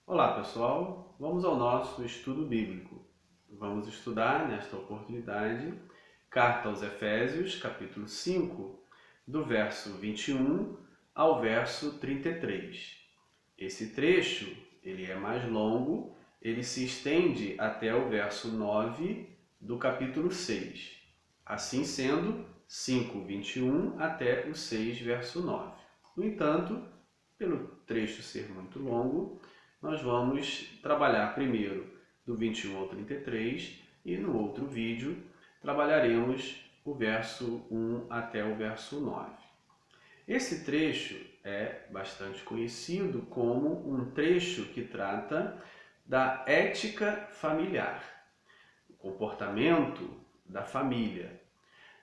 Olá pessoal, vamos ao nosso estudo bíblico. Vamos estudar nesta oportunidade Carta aos Efésios, capítulo 5, do verso 21 ao verso 33. Esse trecho, ele é mais longo, ele se estende até o verso 9 do capítulo 6. Assim sendo, 5, 21 até o 6, verso 9. No entanto, pelo trecho ser muito longo, nós vamos trabalhar primeiro do 21 ao 33 e no outro vídeo trabalharemos o verso 1 até o verso 9. Esse trecho é bastante conhecido como um trecho que trata da ética familiar, o comportamento da família.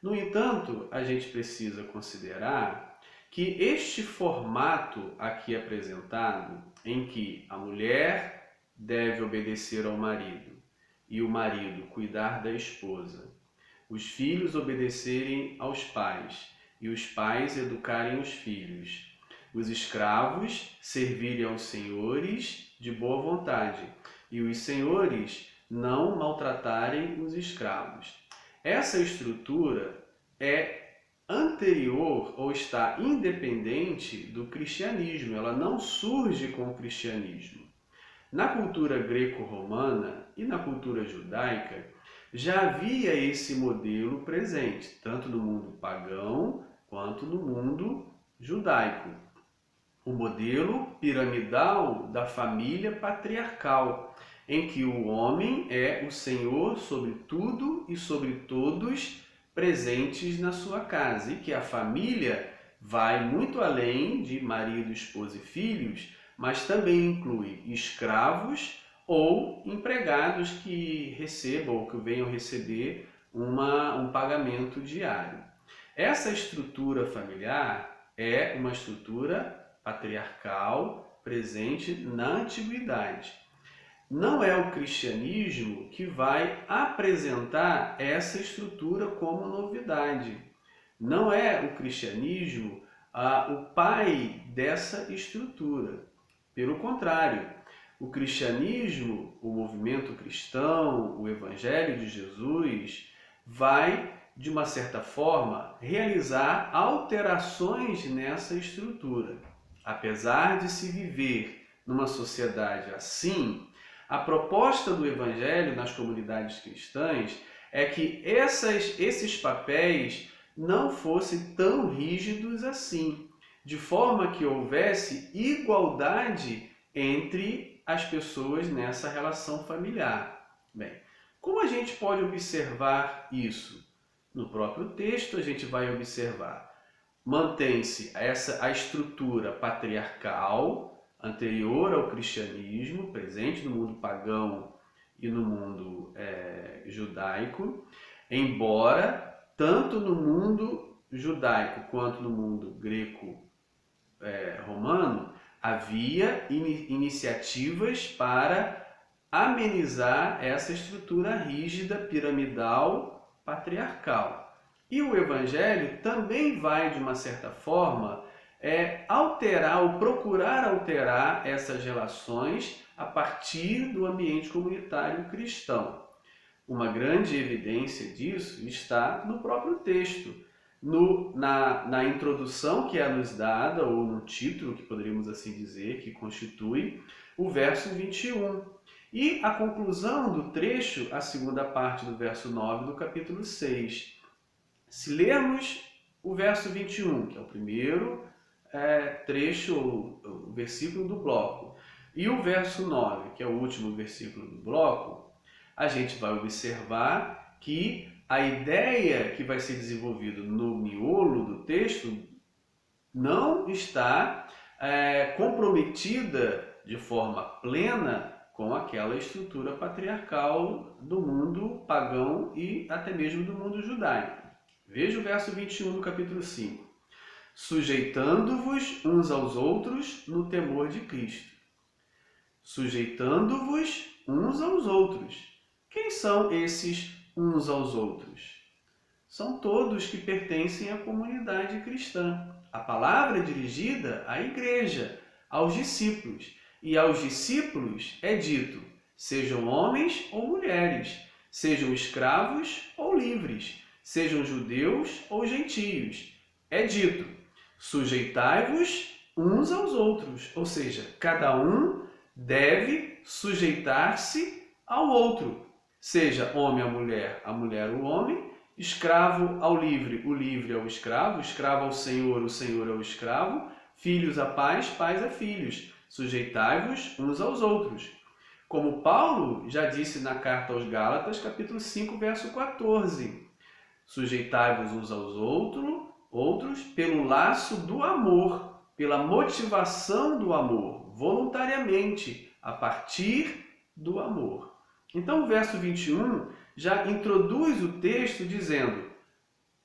No entanto, a gente precisa considerar que este formato aqui apresentado, em que a mulher deve obedecer ao marido e o marido cuidar da esposa, os filhos obedecerem aos pais e os pais educarem os filhos, os escravos servirem aos senhores de boa vontade e os senhores não maltratarem os escravos. Essa estrutura é anterior ou está independente do cristianismo, ela não surge com o cristianismo. Na cultura greco-romana e na cultura judaica já havia esse modelo presente, tanto no mundo pagão quanto no mundo judaico. O modelo piramidal da família patriarcal, em que o homem é o senhor sobre tudo e sobre todos presentes na sua casa, e que a família vai muito além de marido, esposa e filhos, mas também inclui escravos ou empregados que recebam ou que venham receber um pagamento diário. Essa estrutura familiar é uma estrutura patriarcal presente na antiguidade. Não é o cristianismo que vai apresentar essa estrutura como novidade. Não é o cristianismo o pai dessa estrutura. Pelo contrário, o cristianismo, o movimento cristão, o evangelho de Jesus, vai, de uma certa forma, realizar alterações nessa estrutura. Apesar de se viver numa sociedade assim, a proposta do Evangelho nas comunidades cristãs é que esses papéis não fossem tão rígidos assim, de forma que houvesse igualdade entre as pessoas nessa relação familiar. Bem, como a gente pode observar isso? No próprio texto a gente vai observar. Mantém-se a estrutura patriarcal anterior ao cristianismo, presente no mundo pagão e no mundo judaico, embora tanto no mundo judaico quanto no mundo greco-romano havia iniciativas para amenizar essa estrutura rígida, piramidal, patriarcal. E o Evangelho também vai, de uma certa forma, alterar ou procurar alterar essas relações a partir do ambiente comunitário cristão. Uma grande evidência disso está no próprio texto, na introdução que é nos dada, ou no título, que poderíamos assim dizer, que constitui o verso 21. E a conclusão do trecho, a segunda parte do verso 9 do capítulo 6. Se lermos o verso 21, que é o primeiro trecho, o versículo do bloco, e o verso 9, que é o último versículo do bloco, a gente vai observar que a ideia que vai ser desenvolvida no miolo do texto não está comprometida de forma plena com aquela estrutura patriarcal do mundo pagão e até mesmo do mundo judaico. Veja o verso 21 do capítulo 5. Sujeitando-vos uns aos outros no temor de Cristo. Sujeitando-vos uns aos outros. Quem são esses uns aos outros? São todos que pertencem à comunidade cristã. A palavra é dirigida à igreja, aos discípulos. E aos discípulos é dito: sejam homens ou mulheres, sejam escravos ou livres, sejam judeus ou gentios. É dito: sujeitai-vos uns aos outros, ou seja, cada um deve sujeitar-se ao outro, seja homem à mulher, a mulher ao homem, escravo ao livre, o livre ao escravo, escravo ao senhor, o senhor ao escravo, filhos a pais, pais a filhos. Sujeitai-vos uns aos outros. Como Paulo já disse na carta aos Gálatas, capítulo 5, verso 14. Sujeitai-vos uns aos outros pelo laço do amor, pela motivação do amor, voluntariamente, a partir do amor. Então o verso 21 já introduz o texto dizendo: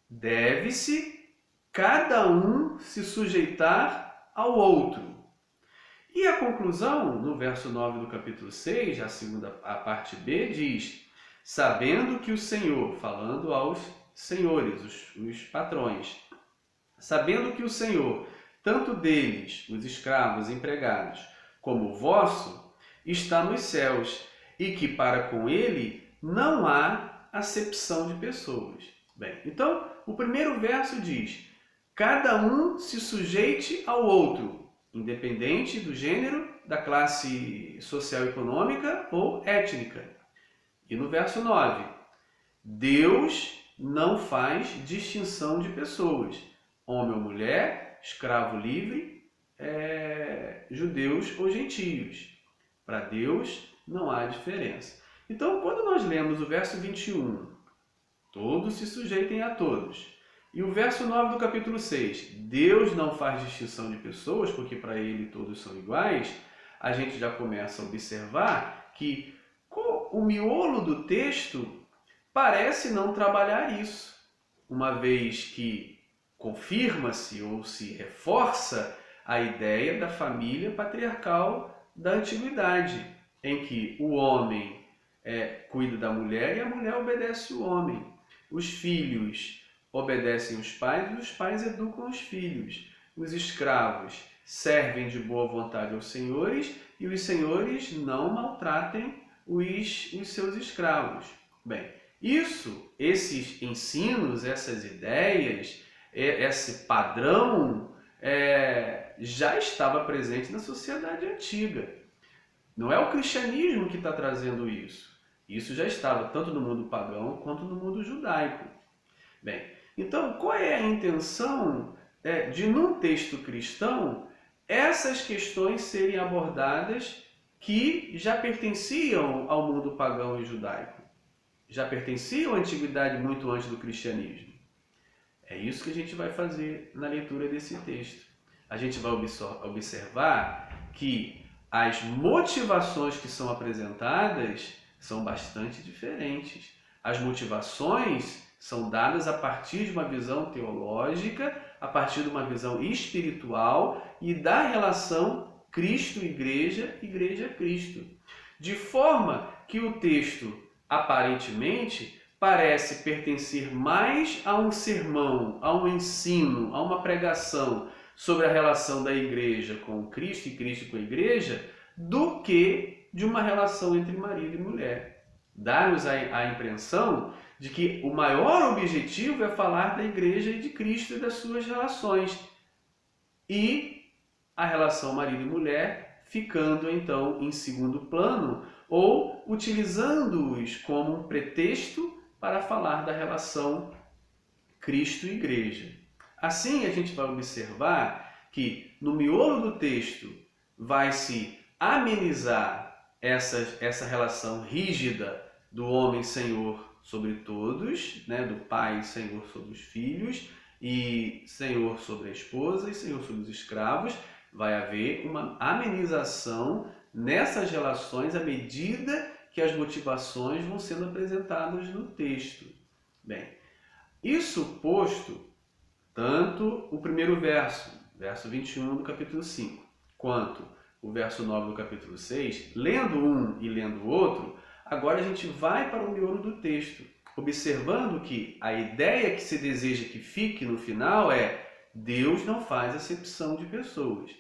deve-se cada um se sujeitar ao outro. E a conclusão, no verso 9 do capítulo 6, a parte B, diz: sabendo que o Senhor, falando aos senhores, os patrões, sabendo que o Senhor, tanto deles, os escravos empregados, como o vosso, está nos céus, e que para com ele não há acepção de pessoas. Bem, então, o primeiro verso diz: cada um se sujeite ao outro, independente do gênero, da classe social econômica ou étnica. E no verso 9, Deus não faz distinção de pessoas, homem ou mulher, escravo livre, judeus ou gentios. Para Deus não há diferença. Então, quando nós lemos o verso 21, todos se sujeitem a todos, e o verso 9 do capítulo 6, Deus não faz distinção de pessoas, porque para ele todos são iguais, a gente já começa a observar que o miolo do texto parece não trabalhar isso, uma vez que confirma-se ou se reforça a ideia da família patriarcal da antiguidade, em que o homem cuida da mulher e a mulher obedece o homem. Os filhos obedecem os pais e os pais educam os filhos. Os escravos servem de boa vontade aos senhores e os senhores não maltratem os seus escravos. Bem, esses ensinos, essas ideias, esse padrão já estava presente na sociedade antiga. Não é o cristianismo que está trazendo isso. Isso já estava tanto no mundo pagão quanto no mundo judaico. Bem, então qual é a intenção de, num texto cristão, essas questões serem abordadas que já pertenciam ao mundo pagão e judaico? Já pertenciam à antiguidade muito antes do cristianismo? É isso que a gente vai fazer na leitura desse texto. A gente vai observar que as motivações que são apresentadas são bastante diferentes. As motivações são dadas a partir de uma visão teológica, a partir de uma visão espiritual e da relação Cristo-Igreja, Igreja-Cristo. De forma que o texto, aparentemente, parece pertencer mais a um sermão, a um ensino, a uma pregação sobre a relação da igreja com Cristo e Cristo com a igreja, do que de uma relação entre marido e mulher. Dá-nos a impressão de que o maior objetivo é falar da igreja e de Cristo e das suas relações. E a relação marido e mulher ficando então em segundo plano ou utilizando-os como um pretexto para falar da relação Cristo e igreja. Assim, a gente vai observar que no miolo do texto vai se amenizar essa relação rígida do homem senhor sobre todos, do pai senhor sobre os filhos, e senhor sobre a esposa e senhor sobre os escravos. Vai haver uma amenização nessas relações à medida que as motivações vão sendo apresentadas no texto. Bem, isso posto, tanto o primeiro verso 21 do capítulo 5, quanto o verso 9 do capítulo 6, lendo um e lendo o outro, agora a gente vai para o miolo do texto, observando que a ideia que se deseja que fique no final é: Deus não faz acepção de pessoas.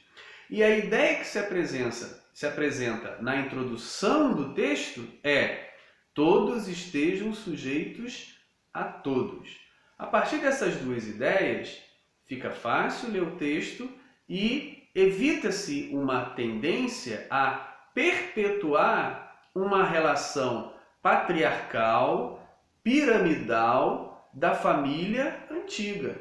E a ideia que se apresenta se apresenta na introdução do texto é: todos estejam sujeitos a todos. A partir dessas duas ideias, fica fácil ler o texto e evita-se uma tendência a perpetuar uma relação patriarcal, piramidal da família antiga.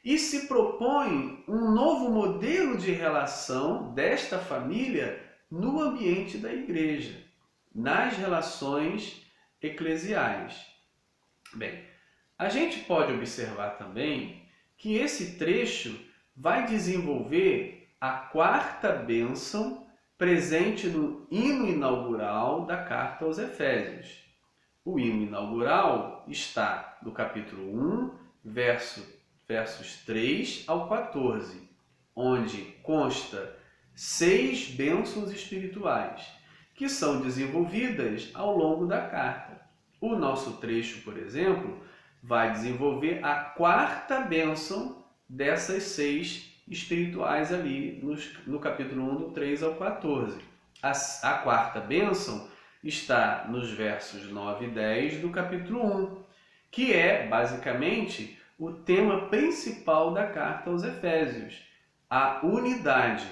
E se propõe um novo modelo de relação desta família no ambiente da igreja, nas relações eclesiais. Bem, a gente pode observar também que esse trecho vai desenvolver a quarta bênção presente no hino inaugural da carta aos Efésios. O hino inaugural está no capítulo 1, versos 3 ao 14, onde consta 6 bênçãos espirituais, que são desenvolvidas ao longo da carta. O nosso trecho, por exemplo, vai desenvolver a quarta bênção dessas 6 espirituais ali no capítulo 1, do 3 ao 14. A quarta bênção está nos versos 9 e 10 do capítulo 1, que é, basicamente, o tema principal da carta aos Efésios, a unidade.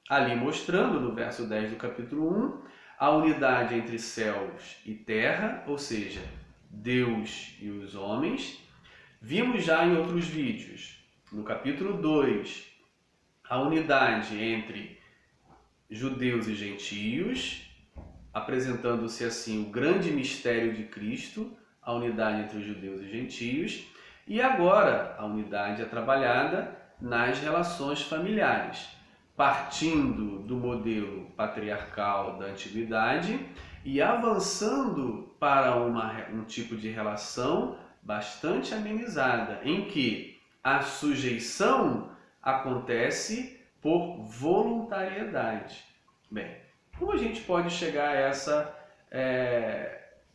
Ali mostrando, no verso 10 do capítulo 1, a unidade entre céus e terra, ou seja, Deus e os homens. Vimos já em outros vídeos, no capítulo 2, a unidade entre judeus e gentios, apresentando-se assim o grande mistério de Cristo, a unidade entre os judeus e gentios, e agora a unidade é trabalhada nas relações familiares, partindo do modelo patriarcal da antiguidade e avançando para um tipo de relação bastante amenizada, em que a sujeição acontece por voluntariedade. Bem, como a gente pode chegar a essa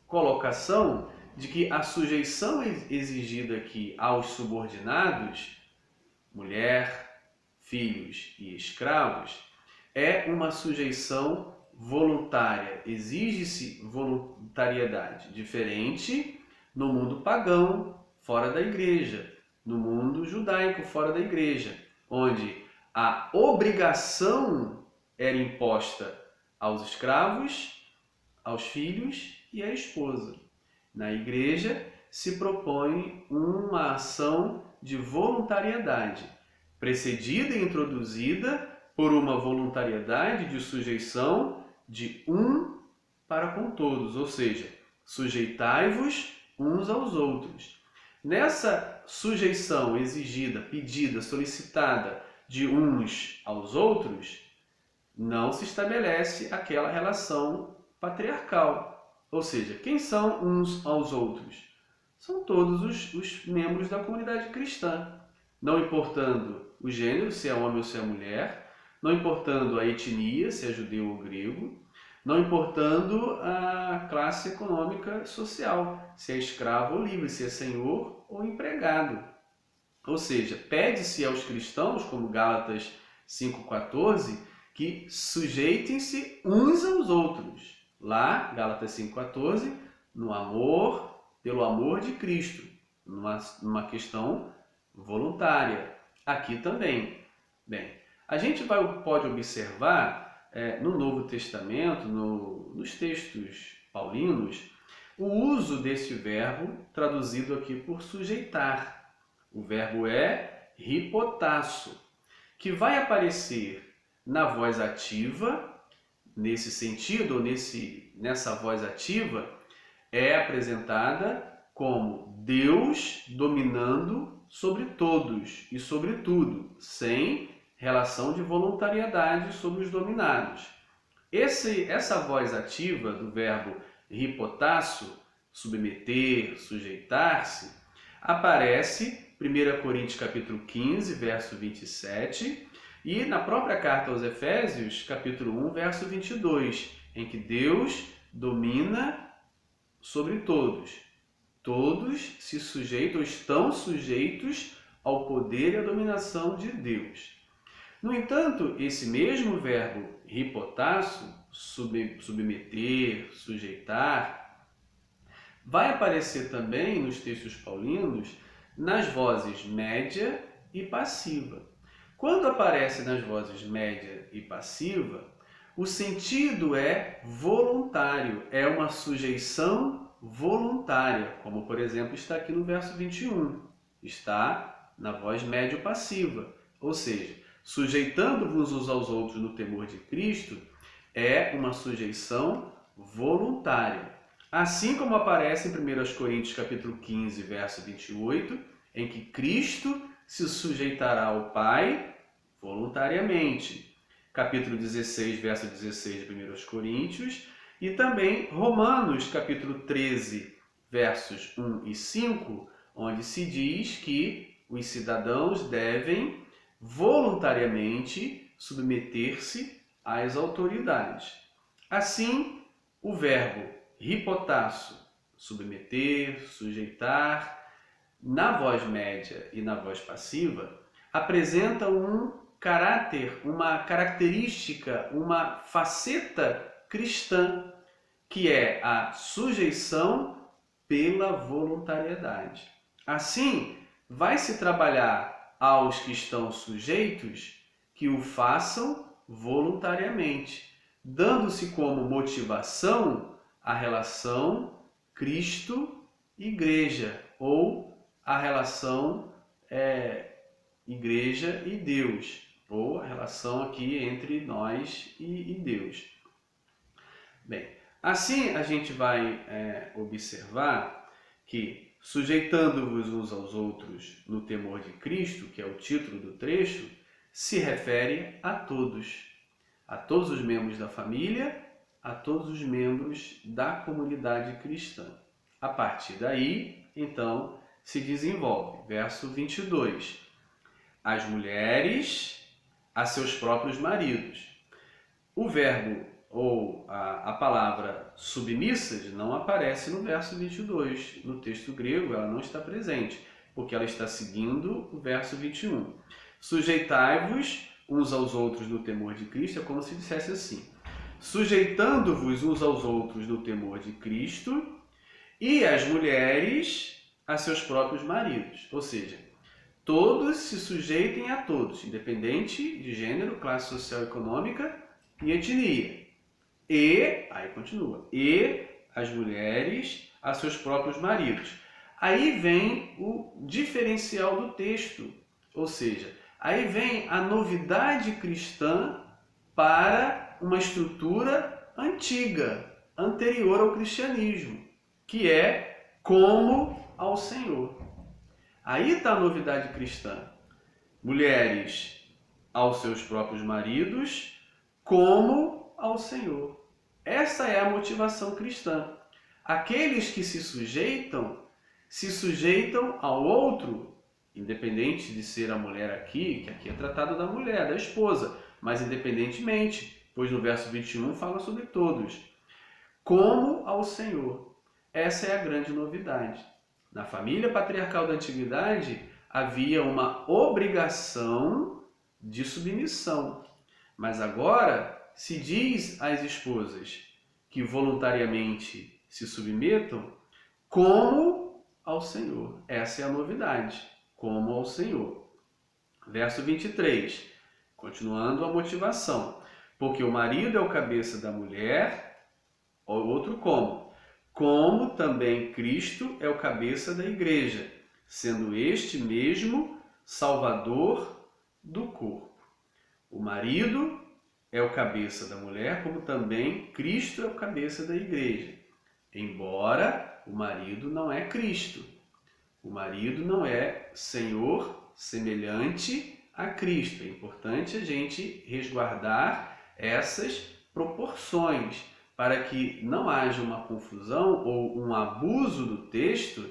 colocação de que a sujeição exigida aqui aos subordinados, mulher, filhos e escravos, é uma sujeição voluntária, exige-se voluntariedade, diferente no mundo pagão, fora da igreja, no mundo judaico, fora da igreja, onde a obrigação era imposta aos escravos, aos filhos e à esposa. Na igreja se propõe uma ação de voluntariedade, precedida e introduzida por uma voluntariedade de sujeição de um para com todos, ou seja, sujeitai-vos uns aos outros. Nessa sujeição exigida, pedida, solicitada de uns aos outros, não se estabelece aquela relação patriarcal. Ou seja, quem são uns aos outros? São todos os membros da comunidade cristã, não importando o gênero, se é homem ou se é mulher, não importando a etnia, se é judeu ou grego, não importando a classe econômica social, se é escravo ou livre, se é senhor ou empregado. Ou seja, pede-se aos cristãos, como Gálatas 5,14, que sujeitem-se uns aos outros. Lá, Gálatas 5,14, no amor, pelo amor de Cristo, numa questão voluntária. Aqui também. Bem, a gente pode observar no Novo Testamento, nos textos paulinos, o uso desse verbo traduzido aqui por sujeitar. O verbo é hipotasso, que vai aparecer na voz ativa. Nesse sentido, ou nessa voz ativa, é apresentada como Deus dominando sobre todos e sobre tudo, sem relação de voluntariedade sobre os dominados. Essa voz ativa do verbo hipotasso, submeter, sujeitar-se, aparece em 1 Coríntios capítulo 15, verso 27, e na própria carta aos Efésios, capítulo 1, verso 22, em que Deus domina sobre todos. Todos se sujeitam, estão sujeitos ao poder e à dominação de Deus. No entanto, esse mesmo verbo hipotasso, submeter, sujeitar, vai aparecer também nos textos paulinos nas vozes média e passiva. Quando aparece nas vozes média e passiva, o sentido é voluntário, é uma sujeição voluntária, como por exemplo está aqui no verso 21, está na voz médio-passiva, ou seja, sujeitando-vos uns aos outros no temor de Cristo, é uma sujeição voluntária. Assim como aparece em 1 Coríntios capítulo 15, verso 28, em que Cristo se sujeitará ao Pai voluntariamente. Capítulo 16, verso 16 de 1 Coríntios, e também Romanos, capítulo 13, versos 1 e 5, onde se diz que os cidadãos devem voluntariamente submeter-se às autoridades. Assim, o verbo hipotasso, submeter, sujeitar, na voz média e na voz passiva, apresenta um caráter, uma característica, uma faceta cristã, que é a sujeição pela voluntariedade. Assim, vai se trabalhar aos que estão sujeitos que o façam voluntariamente, dando-se como motivação a relação Cristo-Igreja, ou a relação Igreja e Deus, ou a relação aqui entre nós e Deus. Bem, assim a gente vai observar que, sujeitando-vos uns aos outros no temor de Cristo, que é o título do trecho, se refere a todos os membros da família, a todos os membros da comunidade cristã. A partir daí, então, se desenvolve. Verso 22. As mulheres a seus próprios maridos. O verbo ou a palavra submissas não aparece no verso 22. No texto grego ela não está presente, porque ela está seguindo o verso 21. Sujeitai-vos uns aos outros no temor de Cristo, é como se dissesse assim: sujeitando-vos uns aos outros no temor de Cristo, e as mulheres a seus próprios maridos. Ou seja, todos se sujeitem a todos, independente de gênero, classe social e econômica e etnia. E, aí continua, e as mulheres a seus próprios maridos. Aí vem o diferencial do texto, ou seja, aí vem a novidade cristã para uma estrutura antiga, anterior ao cristianismo, que é como ao Senhor. Aí está a novidade cristã. Mulheres aos seus próprios maridos, como ao Senhor. Essa é a motivação cristã. Aqueles que se sujeitam ao outro, independente de ser a mulher aqui, que aqui é tratado da mulher, da esposa, mas independentemente, pois no verso 21 fala sobre todos, como ao Senhor. Essa é a grande novidade. Na família patriarcal da antiguidade, havia uma obrigação de submissão. Mas agora se diz às esposas que voluntariamente se submetam como ao Senhor. Essa é a novidade, como ao Senhor. Verso 23, continuando a motivação. Porque o marido é o cabeça da mulher, outro como? Como também Cristo é o cabeça da igreja, sendo este mesmo Salvador do corpo. O marido é o cabeça da mulher, como também Cristo é o cabeça da igreja. Embora o marido não é Cristo. O marido não é Senhor semelhante a Cristo. É importante a gente resguardar essas proporções, para que não haja uma confusão ou um abuso do texto,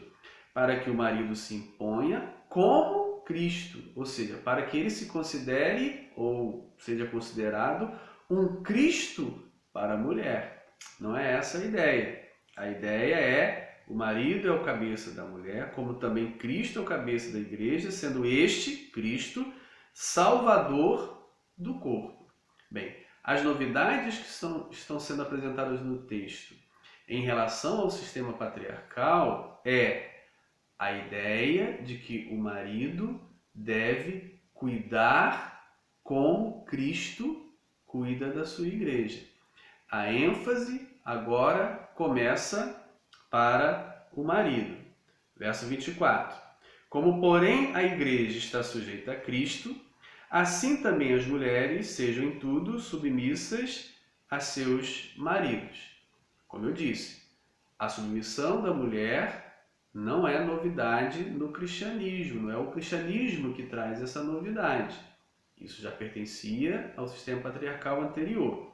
para que o marido se imponha como Cristo, ou seja, para que ele se considere ou seja considerado um Cristo para a mulher. Não é essa a ideia. A ideia é o marido é o cabeça da mulher, como também Cristo é o cabeça da igreja, sendo este, Cristo, Salvador do corpo. Bem, as novidades que estão sendo apresentadas no texto em relação ao sistema patriarcal é a ideia de que o marido deve cuidar como Cristo cuida da sua igreja. A ênfase agora começa para o marido. Verso 24. Como, porém, a igreja está sujeita a Cristo, assim também as mulheres sejam em tudo submissas a seus maridos. Como eu disse, a submissão da mulher não é novidade no cristianismo, não é o cristianismo que traz essa novidade. Isso já pertencia ao sistema patriarcal anterior.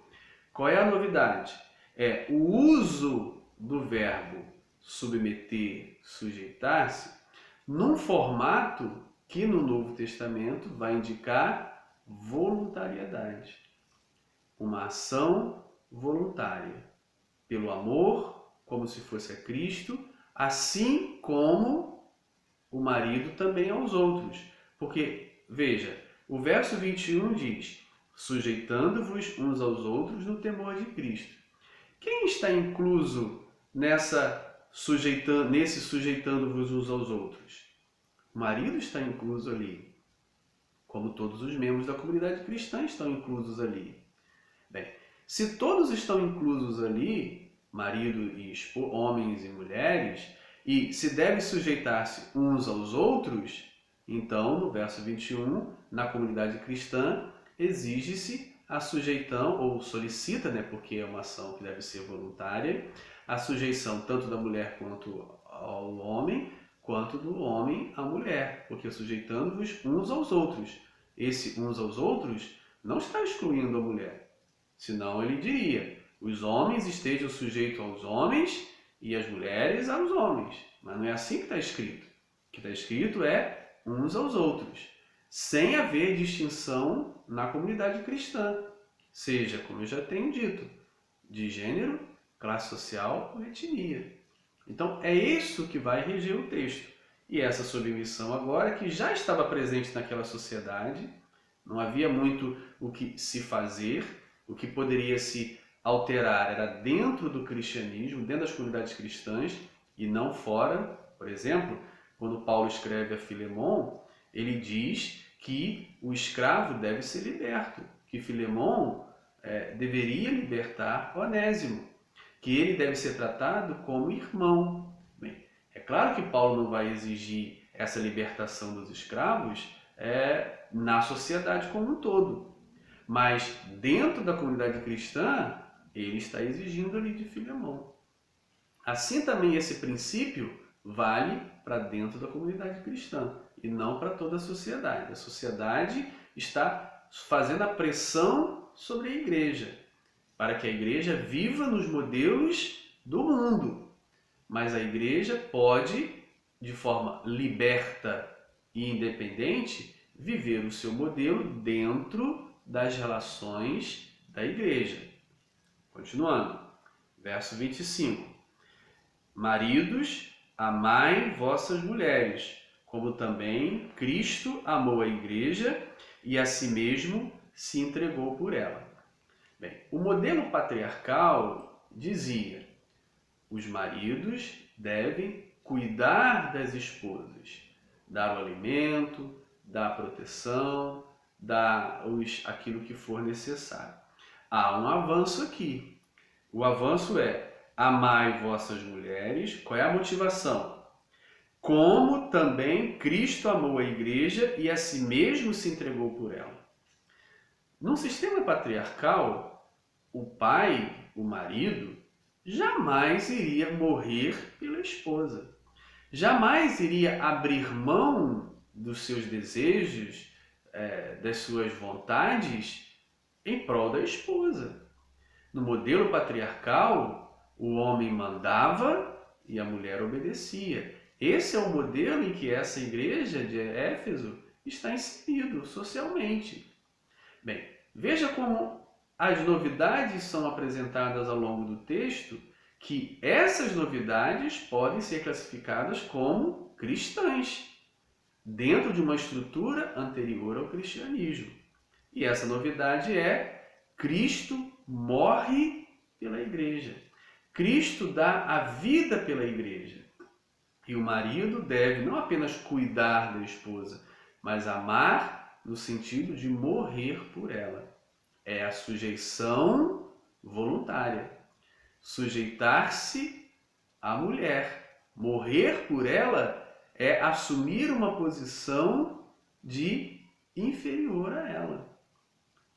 Qual é a novidade? É o uso do verbo submeter, sujeitar-se, num formato que no Novo Testamento vai indicar voluntariedade. Uma ação voluntária. Pelo amor, como se fosse a Cristo, assim como o marido também aos outros. Porque, veja, o verso 21 diz: sujeitando-vos uns aos outros no temor de Cristo. Quem está incluso nesse sujeitando-vos uns aos outros? O marido está incluso ali, como todos os membros da comunidade cristã estão inclusos ali. Bem, se todos estão inclusos ali, marido e esposa, homens e mulheres, e se devem sujeitar-se uns aos outros, então, no verso 21, na comunidade cristã, exige-se a sujeição, ou solicita, porque é uma ação que deve ser voluntária, a sujeição tanto da mulher quanto ao homem, quanto do homem à mulher, porque sujeitando-vos uns aos outros. Esse uns aos outros não está excluindo a mulher, senão ele diria: os homens estejam sujeitos aos homens e as mulheres aos homens. Mas não é assim que está escrito. O que está escrito é uns aos outros, sem haver distinção na comunidade cristã, seja, como eu já tenho dito, de gênero, classe social ou etnia. Então é isso que vai reger o texto. E essa submissão agora, que já estava presente naquela sociedade, não havia muito o que se fazer, o que poderia se alterar era dentro do cristianismo, dentro das comunidades cristãs e não fora. Por exemplo, quando Paulo escreve a Filemon, ele diz que o escravo deve ser liberto, que Filemon deveria libertar Onésimo, que ele deve ser tratado como irmão. Bem, é claro que Paulo não vai exigir essa libertação dos escravos na sociedade como um todo, mas dentro da comunidade cristã, ele está exigindo ali de Filemon. Assim também esse princípio vale para dentro da comunidade cristã e não para toda a sociedade. A sociedade está fazendo a pressão sobre a igreja, para que a igreja viva nos modelos do mundo. Mas a igreja pode, de forma liberta e independente, viver o seu modelo dentro das relações da igreja. Continuando, verso 25. Maridos, amai vossas mulheres, como também Cristo amou a igreja e a si mesmo se entregou por ela. Bem, o modelo patriarcal dizia: os maridos devem cuidar das esposas, dar o alimento, dar a proteção, dar aquilo que for necessário. Há um avanço aqui. O avanço é: amai vossas mulheres. Qual é a motivação? Como também Cristo amou a igreja e a si mesmo se entregou por ela. Num sistema patriarcal, o pai, o marido, jamais iria morrer pela esposa. Jamais iria abrir mão dos seus desejos, das suas vontades, em prol da esposa. No modelo patriarcal, o homem mandava e a mulher obedecia. Esse é o modelo em que essa igreja de Éfeso está inserido socialmente. Bem, veja como as novidades são apresentadas ao longo do texto, que essas novidades podem ser classificadas como cristãs, dentro de uma estrutura anterior ao cristianismo. E essa novidade é: Cristo morre pela igreja. Cristo dá a vida pela igreja. E o marido deve não apenas cuidar da esposa, mas amar no sentido de morrer por ela. É a sujeição voluntária. Sujeitar-se à mulher. Morrer por ela é assumir uma posição de inferior a ela.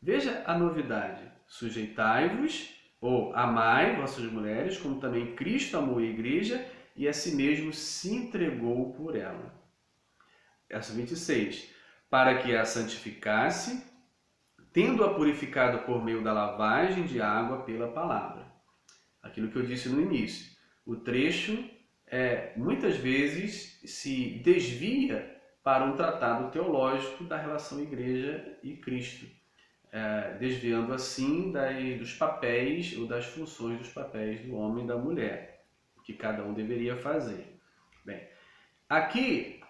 Veja a novidade. Sujeitai-vos ou amai vossas mulheres, como também Cristo amou a igreja e a si mesmo se entregou por ela. Verso 26. Para que a santificasse, tendo-a purificado por meio da lavagem de água pela palavra. Aquilo que eu disse no início. O trecho muitas vezes se desvia para um tratado teológico da relação igreja e Cristo, desviando assim dos papéis ou das funções dos papéis do homem e da mulher, que cada um deveria fazer. Bem, aqui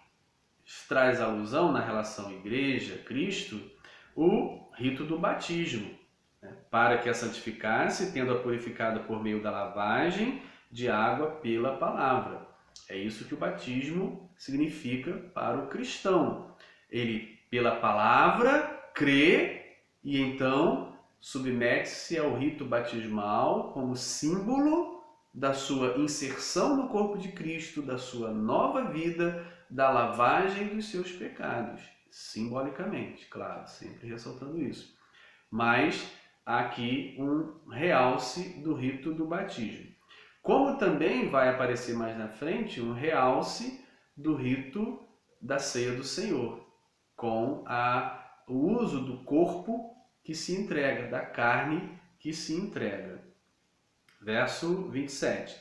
traz alusão na relação igreja-Cristo o rito do batismo, para que a santificasse, tendo-a purificada por meio da lavagem de água pela palavra. É isso que o batismo significa para o cristão. Ele, pela palavra, crê e então submete-se ao rito batismal como símbolo da sua inserção no corpo de Cristo, da sua nova vida, da lavagem dos seus pecados. Simbolicamente, claro, sempre ressaltando isso. Mas há aqui um realce do rito do batismo. Como também vai aparecer mais na frente um realce do rito da ceia do Senhor, com o uso do corpo que se entrega, da carne que se entrega. Verso 27.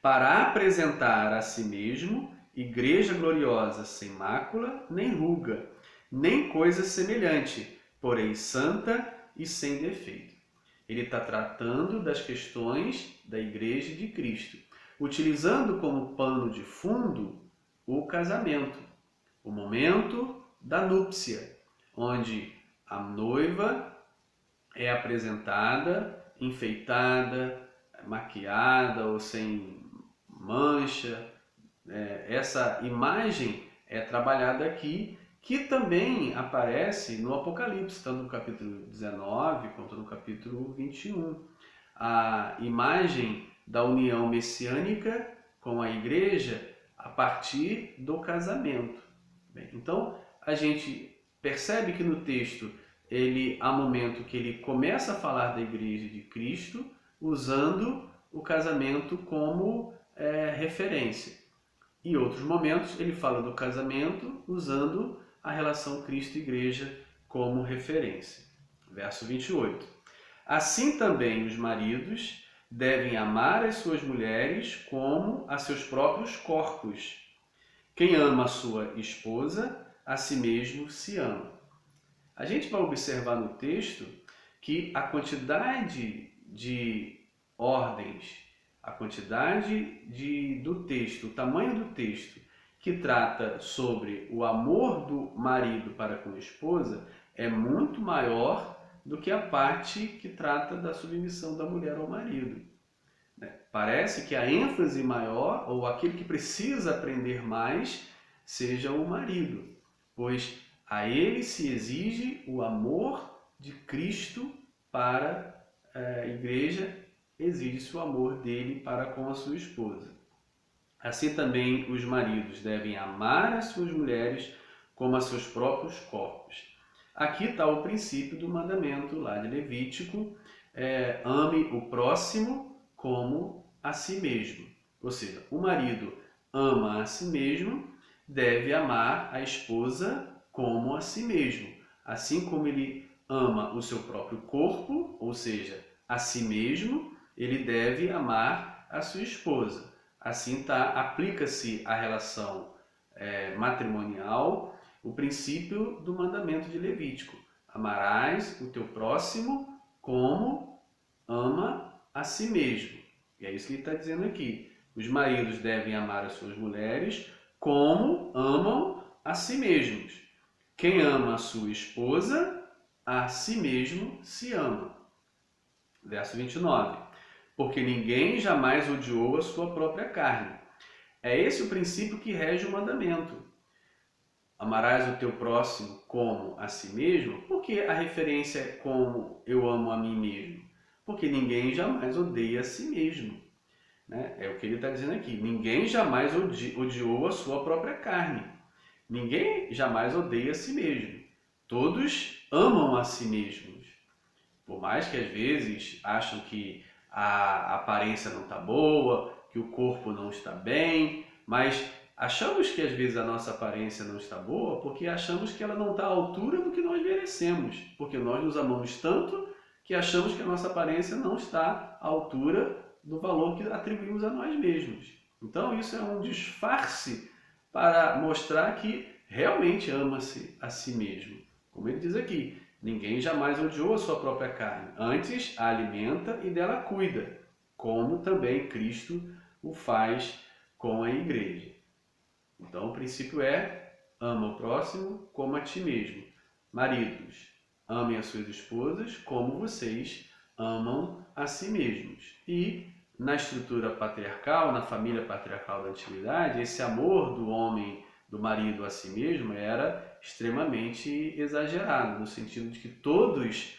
Para apresentar a si mesmo igreja gloriosa, sem mácula, nem ruga, nem coisa semelhante, porém santa e sem defeito. Ele está tratando das questões da igreja de Cristo, utilizando como pano de fundo o casamento, o momento da núpcia, onde a noiva é apresentada, enfeitada, maquiada ou sem mancha. Essa imagem é trabalhada aqui, que também aparece no Apocalipse, tanto no capítulo 19 quanto no capítulo 21. A imagem da união messiânica com a igreja a partir do casamento. Bem, então, a gente percebe que no texto há momento que ele começa a falar da igreja de Cristo, usando o casamento como referência. Em outros momentos, ele fala do casamento usando a relação Cristo-Igreja como referência. Verso 28. Assim também os maridos devem amar as suas mulheres como a seus próprios corpos. Quem ama a sua esposa, a si mesmo se ama. A gente vai observar no texto que a quantidade de ordens, a quantidade do texto, o tamanho do texto que trata sobre o amor do marido para com a esposa é muito maior do que a parte que trata da submissão da mulher ao marido. Parece que a ênfase maior, ou aquele que precisa aprender mais, seja o marido, pois a ele se exige o amor de Cristo para a igreja, exige-se o amor dele para com a sua esposa. Assim também os maridos devem amar as suas mulheres como a seus próprios corpos. Aqui está o princípio do mandamento lá de Levítico, ame o próximo como a si mesmo. Ou seja, o marido ama a si mesmo, deve amar a esposa como a si mesmo. Assim como ele ama o seu próprio corpo, ou seja, a si mesmo, ele deve amar a sua esposa. Assim aplica-se à relação matrimonial o princípio do mandamento de Levítico. Amarás o teu próximo como ama a si mesmo. E é isso que ele está dizendo aqui. Os maridos devem amar as suas mulheres como amam a si mesmos. Quem ama a sua esposa, a si mesmo se ama. Verso 29. Porque ninguém jamais odiou a sua própria carne. É esse o princípio que rege o mandamento. Amarás o teu próximo como a si mesmo. Por que a referência é como eu amo a mim mesmo? Porque ninguém jamais odeia a si mesmo. Né? É o que ele está dizendo aqui. Ninguém jamais odiou a sua própria carne. Ninguém jamais odeia a si mesmo. Todos amam a si mesmos. Por mais que às vezes acham que a aparência não está boa, que o corpo não está bem, mas achamos que às vezes a nossa aparência não está boa porque achamos que ela não está à altura do que nós merecemos, porque nós nos amamos tanto que achamos que a nossa aparência não está à altura do valor que atribuímos a nós mesmos. Então isso é um disfarce para mostrar que realmente ama-se a si mesmo. Como ele diz aqui, ninguém jamais odiou a sua própria carne, antes a alimenta e dela cuida, como também Cristo o faz com a igreja. Então o princípio é: ama o próximo como a ti mesmo. Maridos, amem as suas esposas como vocês amam a si mesmos. E na estrutura patriarcal, na família patriarcal da antiguidade, esse amor do homem, do marido a si mesmo era extremamente exagerado, no sentido de que todos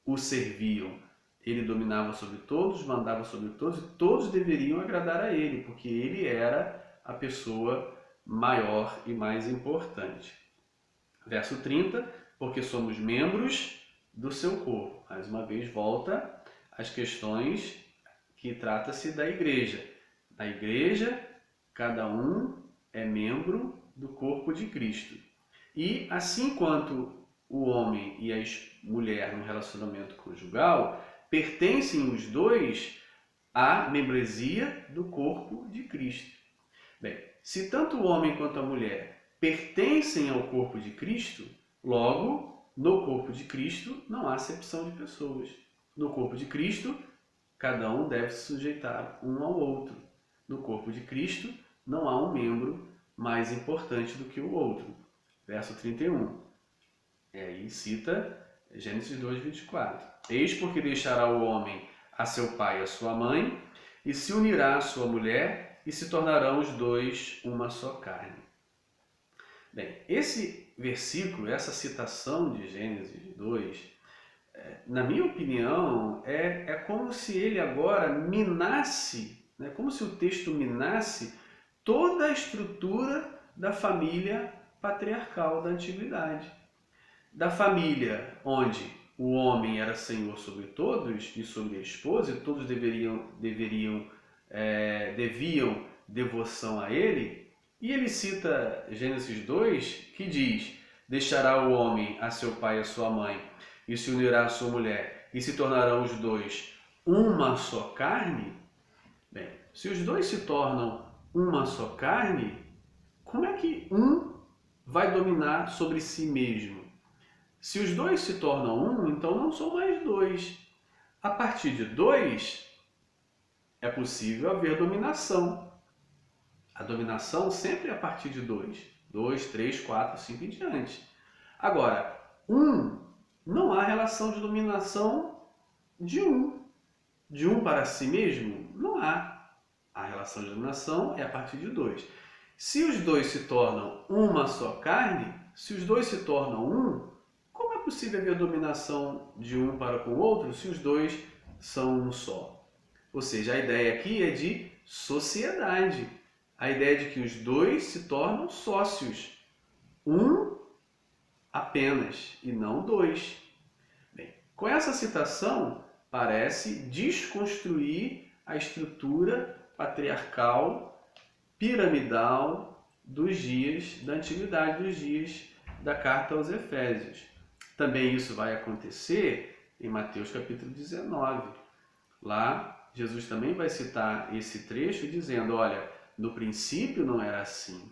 o serviam. Ele dominava sobre todos, mandava sobre todos e todos deveriam agradar a ele, porque ele era a pessoa maior e mais importante. Verso 30, porque somos membros do seu corpo. Mais uma vez volta às questões que trata-se da igreja. Na igreja, cada um é membro do corpo de Cristo. E assim quanto o homem e a mulher no relacionamento conjugal, pertencem os dois à membresia do corpo de Cristo. Bem, se tanto o homem quanto a mulher pertencem ao corpo de Cristo, logo, no corpo de Cristo não há acepção de pessoas. No corpo de Cristo, cada um deve se sujeitar um ao outro. No corpo de Cristo, não há um membro mais importante do que o outro. Verso 31. E aí cita Gênesis 2, 24. Eis porque deixará o homem a seu pai e a sua mãe, e se unirá à sua mulher, e se tornarão os dois uma só carne. Bem, esse versículo, essa citação de Gênesis 2, na minha opinião, é como se ele agora minasse, né, como se o texto minasse toda a estrutura da família patriarcal da antiguidade. Da família onde o homem era senhor sobre todos e sobre a esposa, e todos deviam devoção a ele. E ele cita Gênesis 2, que diz: deixará o homem a seu pai e a sua mãe, e se unirá à sua mulher, e se tornarão os dois uma só carne. Bem, se os dois se tornam uma só carne, como é que um vai dominar sobre si mesmo? Se os dois se tornam um, então não são mais dois. A partir de dois, é possível haver dominação. A dominação sempre é a partir de dois. 2, 3, 4, 5 e diante. Agora, não há relação de dominação de um. De um para si mesmo, não há. A relação de dominação é a partir de dois. Se os dois se tornam uma só carne, se os dois se tornam um, como é possível haver dominação de um para com o outro se os dois são um só? Ou seja, a ideia aqui é de sociedade. A ideia de que os dois se tornam sócios. Um apenas e não dois. Bem, com essa citação, parece desconstruir a estrutura patriarcal, piramidal dos dias da antiguidade, dos dias da carta aos Efésios. Também isso vai acontecer em Mateus capítulo 19. Lá, Jesus também vai citar esse trecho dizendo: olha, no princípio não era assim.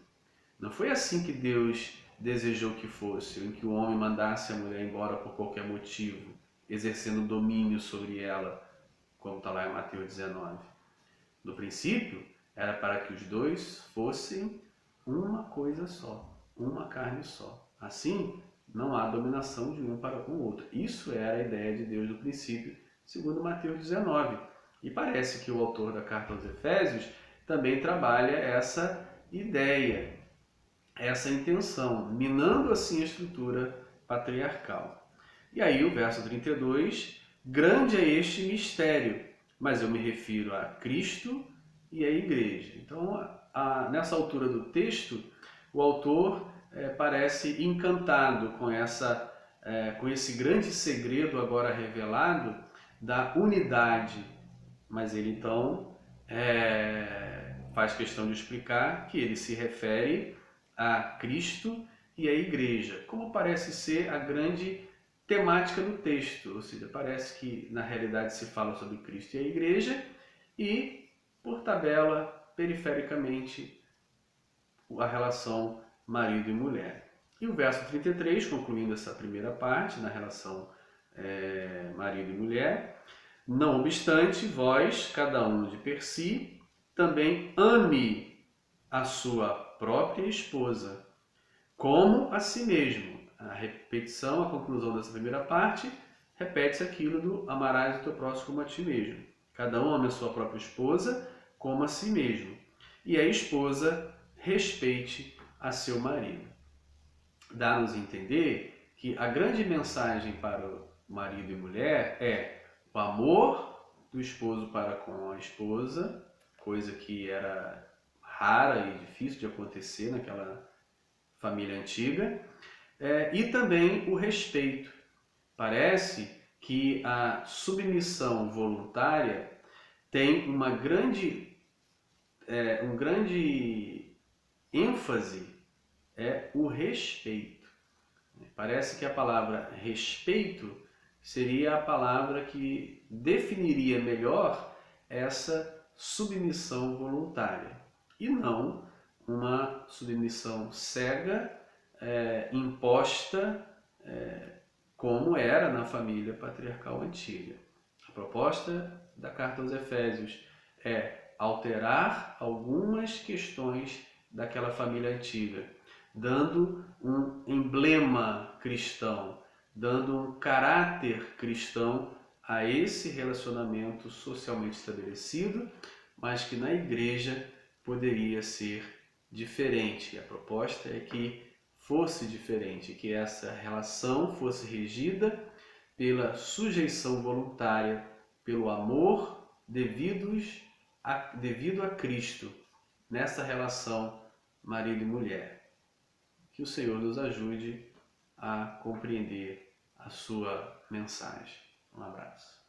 Não foi assim que Deus desejou que fosse, em que o homem mandasse a mulher embora por qualquer motivo, exercendo domínio sobre ela, como está lá em Mateus 19. No princípio, era para que os dois fossem uma coisa só, uma carne só. Assim, Não há dominação de um para com o outro. Isso era a ideia de Deus no princípio, segundo Mateus 19. E parece que o autor da carta aos Efésios também trabalha essa ideia, essa intenção, minando assim a estrutura patriarcal. E aí o verso 32, grande é este mistério, mas eu me refiro a Cristo e a igreja. Então, nessa altura do texto, o autor parece encantado com esse grande segredo agora revelado da unidade, mas ele então faz questão de explicar que ele se refere a Cristo e a igreja, como parece ser a grande temática do texto, ou seja, parece que na realidade se fala sobre Cristo e a igreja e, por tabela, perifericamente, a relação marido e mulher. E o verso 33, concluindo essa primeira parte, na relação marido e mulher, não obstante, vós, cada um de per si, também ame a sua própria esposa, como a si mesmo. A repetição, a conclusão dessa primeira parte, repete-se aquilo do amarás o teu próximo como a ti mesmo. Cada um ame a sua própria esposa como a si mesmo. E a esposa respeite a seu marido. Dá-nos a entender que a grande mensagem para o marido e mulher é o amor do esposo para com a esposa, coisa que era rara e difícil de acontecer naquela família antiga, e também o respeito. Parece que a submissão voluntária tem um grande ênfase, o respeito. Parece que a palavra respeito seria a palavra que definiria melhor essa submissão voluntária e não uma submissão cega, imposta, como era na família patriarcal antiga. A proposta da carta aos Efésios é alterar algumas questões daquela família antiga, dando um emblema cristão, dando um caráter cristão a esse relacionamento socialmente estabelecido, mas que na igreja poderia ser diferente. A proposta é que fosse diferente, que essa relação fosse regida pela sujeição voluntária, pelo amor devido a Cristo nessa relação marido e mulher. Que o Senhor nos ajude a compreender a sua mensagem. Um abraço.